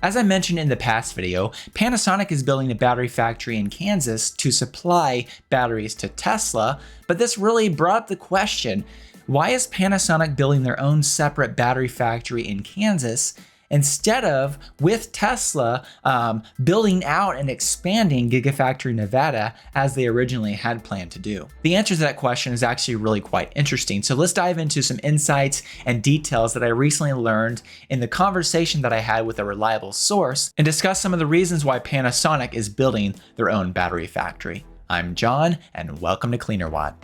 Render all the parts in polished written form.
As I mentioned in the past video, Panasonic is building a battery factory in Kansas to supply batteries to Tesla, but this really brought up the question, why is Panasonic building their own separate battery factory in Kansas instead of, with Tesla, building out and expanding Gigafactory Nevada as they originally had planned to do? The answer to that question is actually really quite interesting. So let's dive into some insights and details that I recently learned in the conversation that I had with a reliable source and discuss some of the reasons why Panasonic is building their own battery factory. I'm John, and welcome to Cleanerwatt.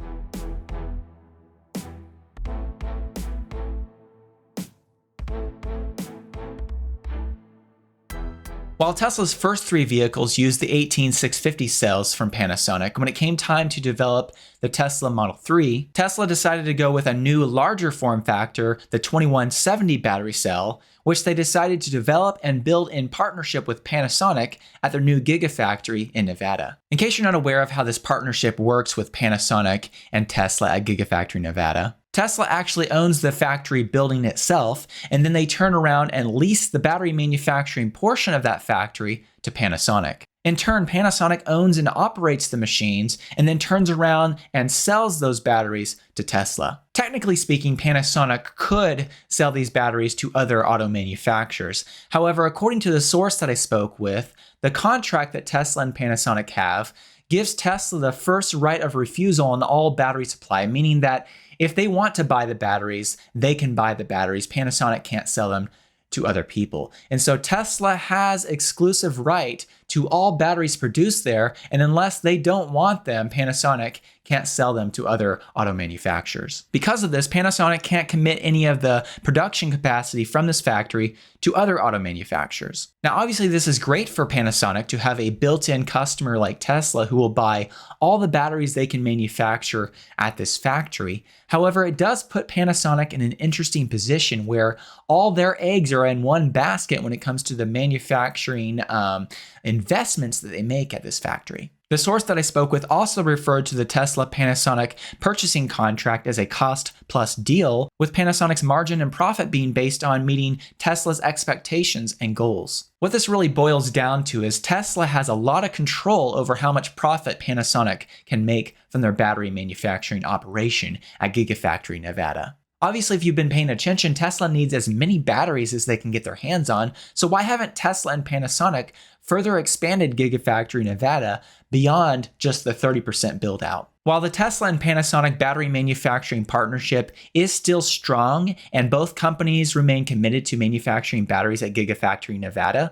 While Tesla's first three vehicles used the 18650 cells from Panasonic, when it came time to develop the Tesla Model 3, Tesla decided to go with a new larger form factor, the 2170 battery cell, which they decided to develop and build in partnership with Panasonic at their new Gigafactory in Nevada. In case you're not aware of how this partnership works with Panasonic and Tesla at Gigafactory Nevada, Tesla actually owns the factory building itself, and then they turn around and lease the battery manufacturing portion of that factory to Panasonic. In turn, Panasonic owns and operates the machines and then turns around and sells those batteries to Tesla. Technically speaking, Panasonic could sell these batteries to other auto manufacturers. However, according to the source that I spoke with, the contract that Tesla and Panasonic have gives Tesla the first right of refusal on all battery supply, meaning that if they want to buy the batteries, they can buy the batteries. Panasonic can't sell them to other people. And so Tesla has exclusive right to all batteries produced there, and unless they don't want them, Panasonic can't sell them to other auto manufacturers. Because of this, Panasonic can't commit any of the production capacity from this factory to other auto manufacturers. Now, obviously, this is great for Panasonic to have a built-in customer like Tesla who will buy all the batteries they can manufacture at this factory. However, it does put Panasonic in an interesting position where all their eggs are in one basket when it comes to the manufacturing investments that they make at this factory. The source that I spoke with also referred to the Tesla-Panasonic purchasing contract as a cost-plus deal, with Panasonic's margin and profit being based on meeting Tesla's expectations and goals. What this really boils down to is Tesla has a lot of control over how much profit Panasonic can make from their battery manufacturing operation at Gigafactory Nevada. Obviously, if you've been paying attention, Tesla needs as many batteries as they can get their hands on, so why haven't Tesla and Panasonic further expanded Gigafactory Nevada beyond just the 30% build out? While the Tesla and Panasonic battery manufacturing partnership is still strong and both companies remain committed to manufacturing batteries at Gigafactory Nevada,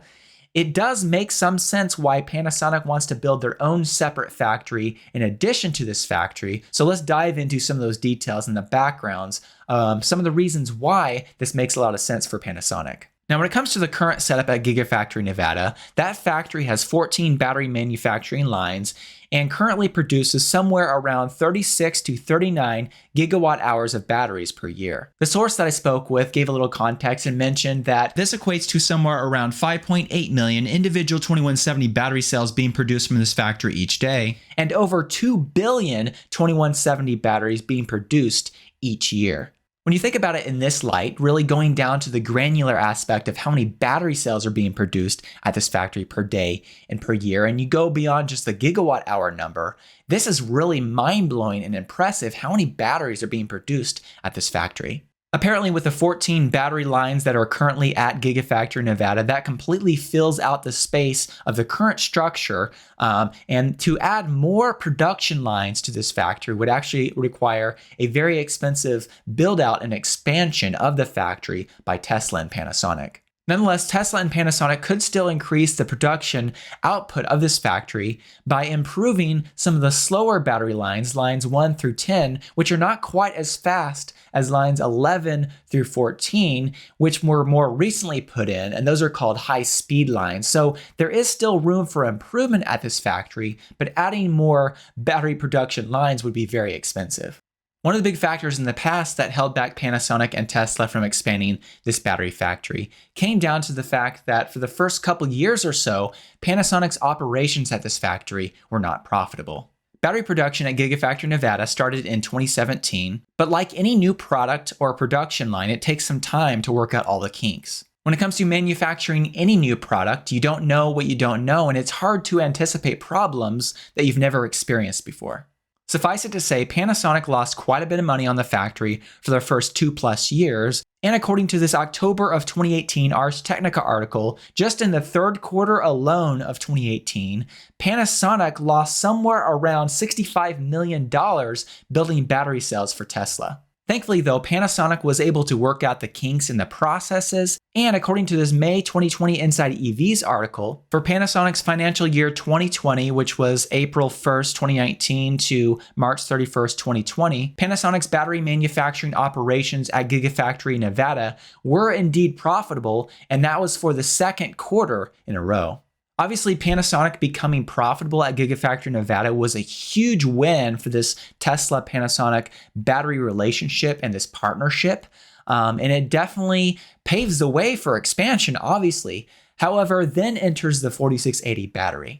it does make some sense why Panasonic wants to build their own separate factory in addition to this factory. So let's dive into some of those details and the backgrounds, some of the reasons why this makes a lot of sense for Panasonic. Now, when it comes to the current setup at Gigafactory Nevada, that factory has 14 battery manufacturing lines and currently produces somewhere around 36 to 39 gigawatt hours of batteries per year. The source that I spoke with gave a little context and mentioned that this equates to somewhere around 5.8 million individual 2170 battery cells being produced from this factory each day, and over 2 billion 2170 batteries being produced each year. When you think about it in this light, really going down to the granular aspect of how many battery cells are being produced at this factory per day and per year, and you go beyond just the gigawatt hour number, this is really mind-blowing and impressive how many batteries are being produced at this factory. Apparently, with the 14 battery lines that are currently at Gigafactory Nevada, that completely fills out the space of the current structure. And to add more production lines to this factory would actually require a very expensive build out and expansion of the factory by Tesla and Panasonic. Nonetheless, Tesla and Panasonic could still increase the production output of this factory by improving some of the slower battery lines, lines 1 through 10, which are not quite as fast as lines 11 through 14, which were more recently put in, and those are called high-speed lines. So there is still room for improvement at this factory, but adding more battery production lines would be very expensive. One of the big factors in the past that held back Panasonic and Tesla from expanding this battery factory came down to the fact that for the first couple years or so, Panasonic's operations at this factory were not profitable. Battery production at Gigafactory Nevada started in 2017, but like any new product or production line, it takes some time to work out all the kinks. When it comes to manufacturing any new product, you don't know what you don't know, and it's hard to anticipate problems that you've never experienced before. Suffice it to say, Panasonic lost quite a bit of money on the factory for their first 2+ years, and according to this October of 2018 Ars Technica article, just in the third quarter alone of 2018, Panasonic lost somewhere around $65 million building battery cells for Tesla. Thankfully, though, Panasonic was able to work out the kinks in the processes, and according to this May 2020 Inside EVs article, for Panasonic's financial year 2020, which was April 1st, 2019 to March 31st, 2020, Panasonic's battery manufacturing operations at Gigafactory Nevada were indeed profitable, and that was for the second quarter in a row. Obviously, Panasonic becoming profitable at Gigafactory Nevada was a huge win for this Tesla-Panasonic battery relationship and this partnership, and it definitely paves the way for expansion, obviously. However, then enters the 4680 battery.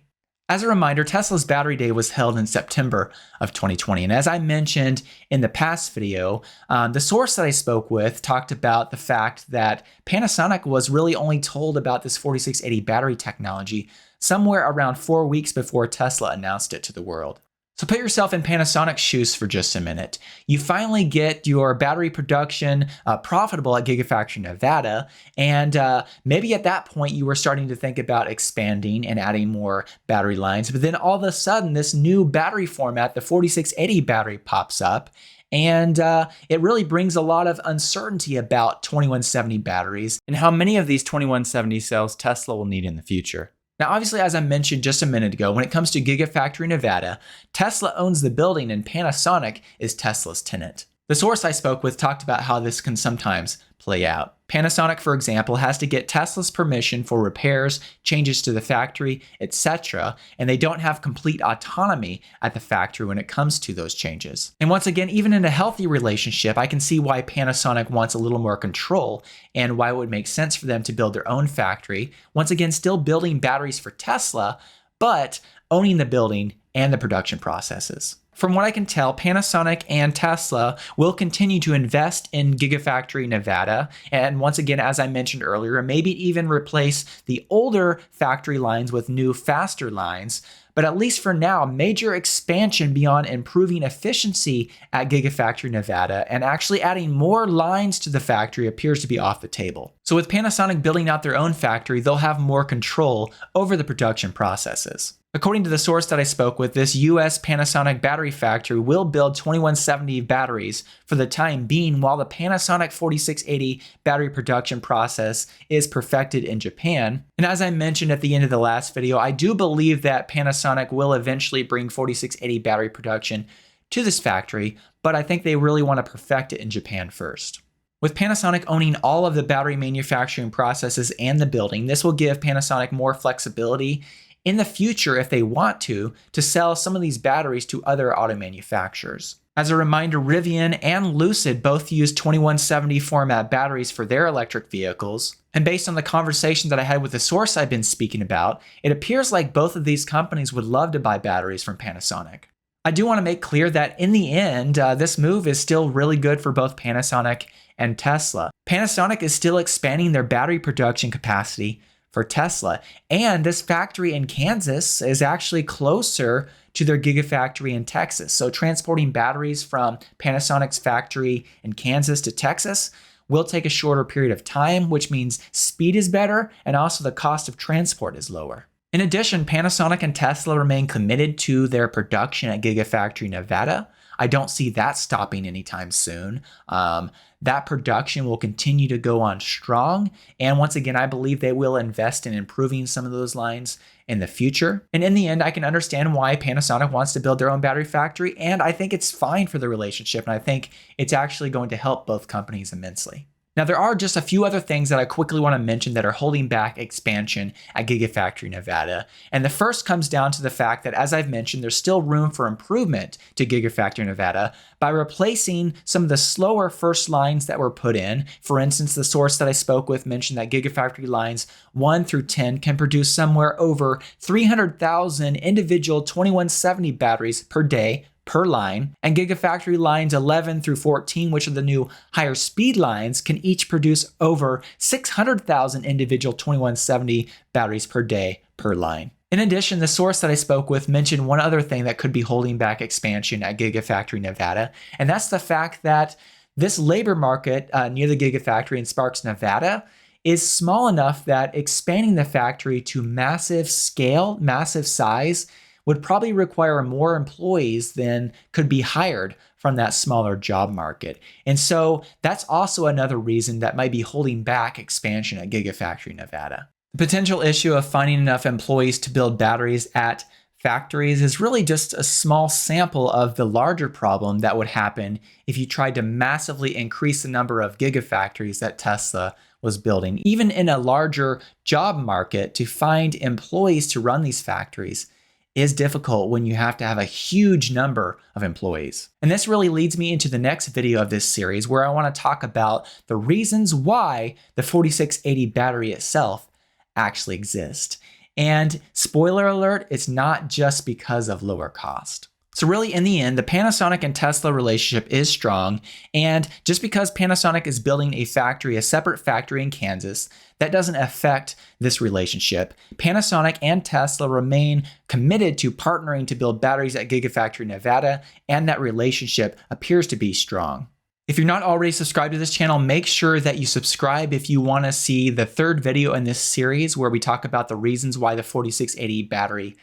As a reminder, Tesla's Battery Day was held in September of 2020, and as I mentioned in the past video, the source that I spoke with talked about the fact that Panasonic was really only told about this 4680 battery technology somewhere around 4 weeks before Tesla announced it to the world. So put yourself in Panasonic's shoes for just a minute. You finally get your battery production profitable at Gigafactory Nevada, and maybe at that point you were starting to think about expanding and adding more battery lines, but then all of a sudden this new battery format, the 4680 battery, pops up, and it really brings a lot of uncertainty about 2170 batteries and how many of these 2170 cells Tesla will need in the future. Now, obviously, as I mentioned just a minute ago, when it comes to Gigafactory Nevada, Tesla owns the building and Panasonic is Tesla's tenant. The source I spoke with talked about how this can sometimes play out. Panasonic, for example, has to get Tesla's permission for repairs, changes to the factory, etc., and they don't have complete autonomy at the factory when it comes to those changes. And once again, even in a healthy relationship, I can see why Panasonic wants a little more control and why it would make sense for them to build their own factory, once again, still building batteries for Tesla, but owning the building and the production processes. From what I can tell, Panasonic and Tesla will continue to invest in Gigafactory Nevada, and once again, as I mentioned earlier, maybe even replace the older factory lines with new, faster lines. But at least for now, major expansion beyond improving efficiency at Gigafactory Nevada and actually adding more lines to the factory appears to be off the table. So with Panasonic building out their own factory, they'll have more control over the production processes. According to the source that I spoke with, this US Panasonic battery factory will build 2170 batteries for the time being while the Panasonic 4680 battery production process is perfected in Japan. And as I mentioned at the end of the last video, I do believe that Panasonic will eventually bring 4680 battery production to this factory, but I think they really want to perfect it in Japan first. With Panasonic owning all of the battery manufacturing processes and the building, this will give Panasonic more flexibility in the future, if they want to sell some of these batteries to other auto manufacturers. As a reminder, Rivian and Lucid both use 2170 format batteries for their electric vehicles. And based on the conversation that I had with the source I've been speaking about, it appears like both of these companies would love to buy batteries from Panasonic. I do want to make clear that in the end, this move is still really good for both Panasonic and Tesla. Panasonic is still expanding their battery production capacity for Tesla. And this factory in Kansas is actually closer to their Gigafactory in Texas. So transporting batteries from Panasonic's factory in Kansas to Texas will take a shorter period of time, which means speed is better and also the cost of transport is lower. In addition, Panasonic and Tesla remain committed to their production at Gigafactory Nevada. I don't see that stopping anytime soon. That production will continue to go on strong. And once again, I believe they will invest in improving some of those lines in the future. And in the end, I can understand why Panasonic wants to build their own battery factory. And I think it's fine for the relationship. And I think it's actually going to help both companies immensely. Now, there are just a few other things that I quickly want to mention that are holding back expansion at Gigafactory Nevada. And the first comes down to the fact that, as I've mentioned, there's still room for improvement to Gigafactory Nevada by replacing some of the slower first lines that were put in. For instance, the source that I spoke with mentioned that Gigafactory lines 1 through 10 can produce somewhere over 300,000 individual 2170 batteries per day per line, and Gigafactory lines 11 through 14, which are the new higher speed lines, can each produce over 600,000 individual 2170 batteries per day per line. In addition, the source that I spoke with mentioned one other thing that could be holding back expansion at Gigafactory Nevada, and that's the fact that this labor market near the Gigafactory in Sparks, Nevada, is small enough that expanding the factory to massive scale, massive size, would probably require more employees than could be hired from that smaller job market. And so that's also another reason that might be holding back expansion at Gigafactory Nevada. The potential issue of finding enough employees to build batteries at factories is really just a small sample of the larger problem that would happen if you tried to massively increase the number of gigafactories that Tesla was building. Even in a larger job market, to find employees to run these factories is difficult when you have to have a huge number of employees. And this really leads me into the next video of this series, where I want to talk about the reasons why the 4680 battery itself actually exists. And spoiler alert, it's not just because of lower cost. So really, in the end, the Panasonic and Tesla relationship is strong. And just because Panasonic is building a separate factory in Kansas, that doesn't affect this relationship. Panasonic and Tesla remain committed to partnering to build batteries at Gigafactory Nevada, and that relationship appears to be strong. If you're not already subscribed to this channel, make sure that you subscribe if you want to see the third video in this series, where we talk about the reasons why the 4680 battery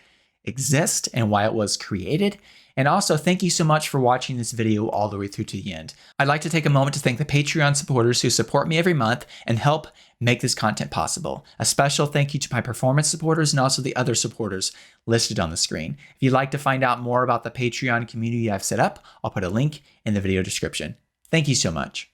exists and why it was created. And also, thank you so much for watching this video all the way through to the end. I'd like to take a moment to thank the Patreon supporters who support me every month and help make this content possible. A special thank you to my performance supporters and also the other supporters listed on the screen. If you'd like to find out more about the Patreon community I've set up, I'll put a link in the video description. Thank you so much.